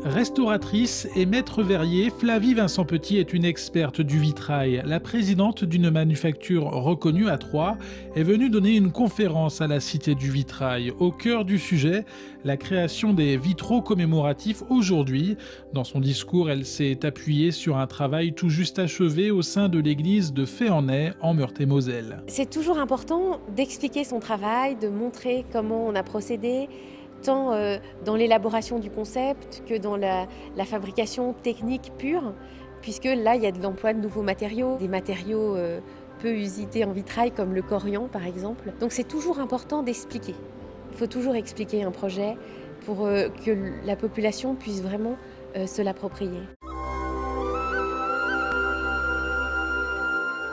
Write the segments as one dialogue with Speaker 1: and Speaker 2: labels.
Speaker 1: Restauratrice et maître verrier, Flavie Vincent Petit est une experte du vitrail. La présidente d'une manufacture reconnue à Troyes est venue donner une conférence à la Cité du Vitrail. Au cœur du sujet, la création des vitraux commémoratifs aujourd'hui. Dans son discours, elle s'est appuyée sur un travail tout juste achevé au sein de l'église de Féanay en Meurthe-et-Moselle.
Speaker 2: C'est toujours important d'expliquer son travail, de montrer comment on a procédé, tant dans l'élaboration du concept que dans la fabrication technique pure, puisque là, il y a de l'emploi de nouveaux matériaux, des matériaux peu usités en vitrail, comme le corian par exemple. Donc c'est toujours important d'expliquer. Il faut toujours expliquer un projet pour que la population puisse vraiment se l'approprier.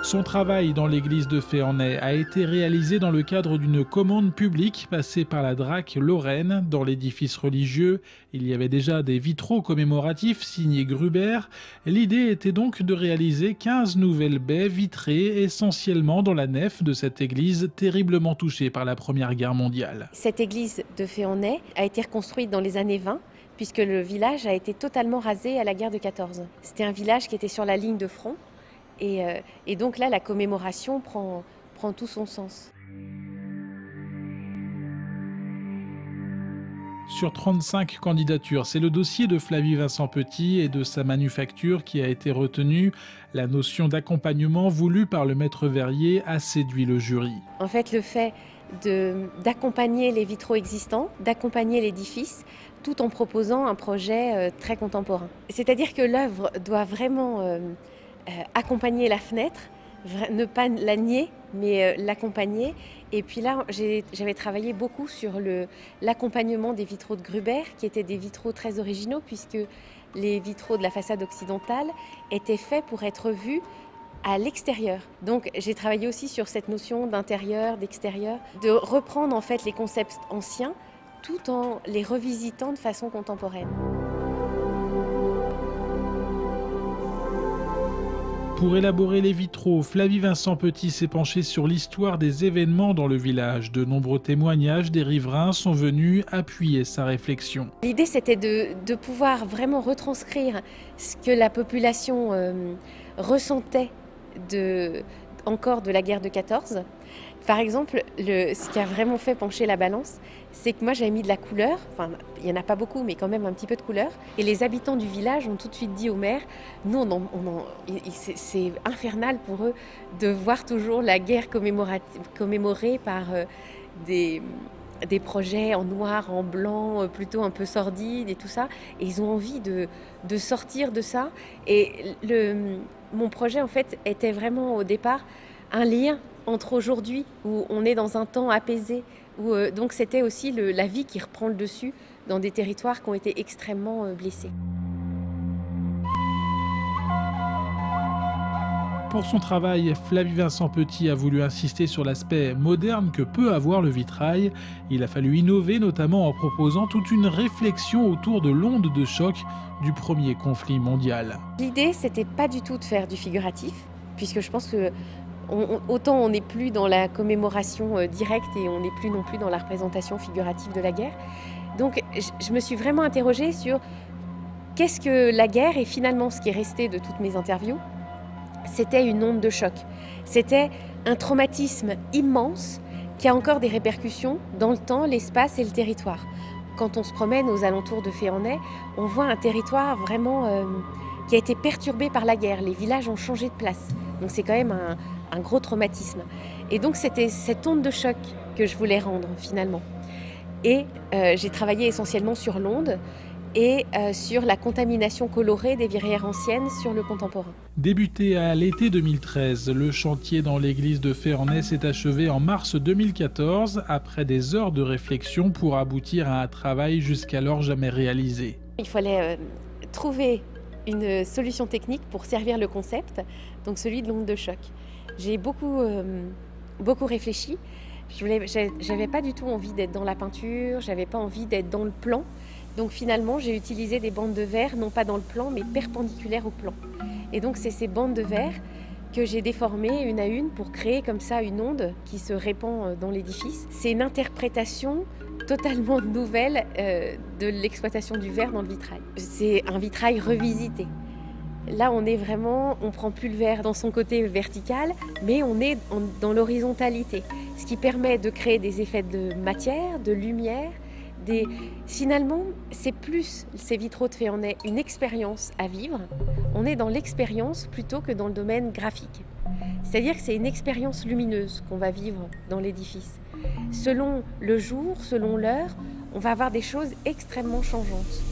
Speaker 1: Son travail dans l'église de Féanay a été réalisé dans le cadre d'une commande publique passée par la DRAC Lorraine. Dans l'édifice religieux, il y avait déjà des vitraux commémoratifs signés Gruber. L'idée était donc de réaliser 15 nouvelles baies vitrées, essentiellement dans la nef de cette église terriblement touchée par la Première Guerre mondiale.
Speaker 2: Cette église de Féanay a été reconstruite dans les années 20, puisque le village a été totalement rasé à la guerre de 14. C'était un village qui était sur la ligne de front. Et donc là, la commémoration prend tout son sens.
Speaker 1: Sur 35 candidatures, c'est le dossier de Flavie Vincent Petit et de sa manufacture qui a été retenu. La notion d'accompagnement voulue par le maître verrier a séduit le jury.
Speaker 2: En fait, le fait d'accompagner les vitraux existants, d'accompagner l'édifice, tout en proposant un projet très contemporain. C'est-à-dire que l'œuvre doit vraiment accompagner la fenêtre, ne pas la nier, mais l'accompagner. Et puis là, j'avais travaillé beaucoup sur l'accompagnement des vitraux de Gruber, qui étaient des vitraux très originaux, puisque les vitraux de la façade occidentale étaient faits pour être vus à l'extérieur. Donc j'ai travaillé aussi sur cette notion d'intérieur, d'extérieur, de reprendre en fait les concepts anciens, tout en les revisitant de façon contemporaine.
Speaker 1: Pour élaborer les vitraux, Flavie Vincent Petit s'est penchée sur l'histoire des événements dans le village. De nombreux témoignages des riverains sont venus appuyer sa réflexion.
Speaker 2: L'idée, c'était de pouvoir vraiment retranscrire ce que la population ressentait encore de la guerre de 14. Par exemple, ce qui a vraiment fait pencher la balance, c'est que moi j'avais mis de la couleur, enfin il n'y en a pas beaucoup mais quand même un petit peu de couleur, et les habitants du village ont tout de suite dit au maire, nous c'est infernal pour eux de voir toujours la guerre commémorée par des projets en noir, en blanc, plutôt un peu sordides et tout ça, et ils ont envie de sortir de ça. Et mon projet en fait était vraiment au départ un lien entre aujourd'hui, où on est dans un temps apaisé, où donc c'était aussi la vie qui reprend le dessus dans des territoires qui ont été extrêmement blessés.
Speaker 1: Pour son travail, Flavie Vincent Petit a voulu insister sur l'aspect moderne que peut avoir le vitrail. Il a fallu innover, notamment en proposant toute une réflexion autour de l'onde de choc du premier conflit mondial.
Speaker 2: L'idée, c'était pas du tout de faire du figuratif, puisque je pense que autant on n'est plus dans la commémoration directe et on n'est plus non plus dans la représentation figurative de la guerre. Donc je me suis vraiment interrogée sur qu'est-ce que la guerre, et finalement ce qui est resté de toutes mes interviews, c'était une onde de choc. C'était un traumatisme immense qui a encore des répercussions dans le temps, l'espace et le territoire. Quand on se promène aux alentours de Féanay, on voit un territoire vraiment qui a été perturbé par la guerre. Les villages ont changé de place. Donc c'est quand même un gros traumatisme. Et donc c'était cette onde de choc que je voulais rendre finalement. Et j'ai travaillé essentiellement sur l'onde et sur la contamination colorée des verrières anciennes sur le contemporain.
Speaker 1: Débuté à l'été 2013, le chantier dans l'église de Féanay s'est achevé en mars 2014, après des heures de réflexion pour aboutir à un travail jusqu'alors jamais réalisé.
Speaker 2: Il fallait trouver une solution technique pour servir le concept, donc celui de l'onde de choc. J'ai beaucoup réfléchi. J'avais pas du tout envie d'être dans la peinture, j'avais pas envie d'être dans le plan. Donc finalement, j'ai utilisé des bandes de verre, non pas dans le plan, mais perpendiculaires au plan. Et donc c'est ces bandes de verre que j'ai déformées une à une pour créer comme ça une onde qui se répand dans l'édifice. C'est une interprétation totalement nouvelle de l'exploitation du verre dans le vitrail. C'est un vitrail revisité. Là, on prend plus le verre dans son côté vertical, mais on est dans l'horizontalité, ce qui permet de créer des effets de matière, de lumière. Finalement, c'est plus ces vitraux de fait, on est une expérience à vivre. On est dans l'expérience plutôt que dans le domaine graphique. C'est-à-dire que c'est une expérience lumineuse qu'on va vivre dans l'édifice. Selon le jour, selon l'heure, on va avoir des choses extrêmement changeantes.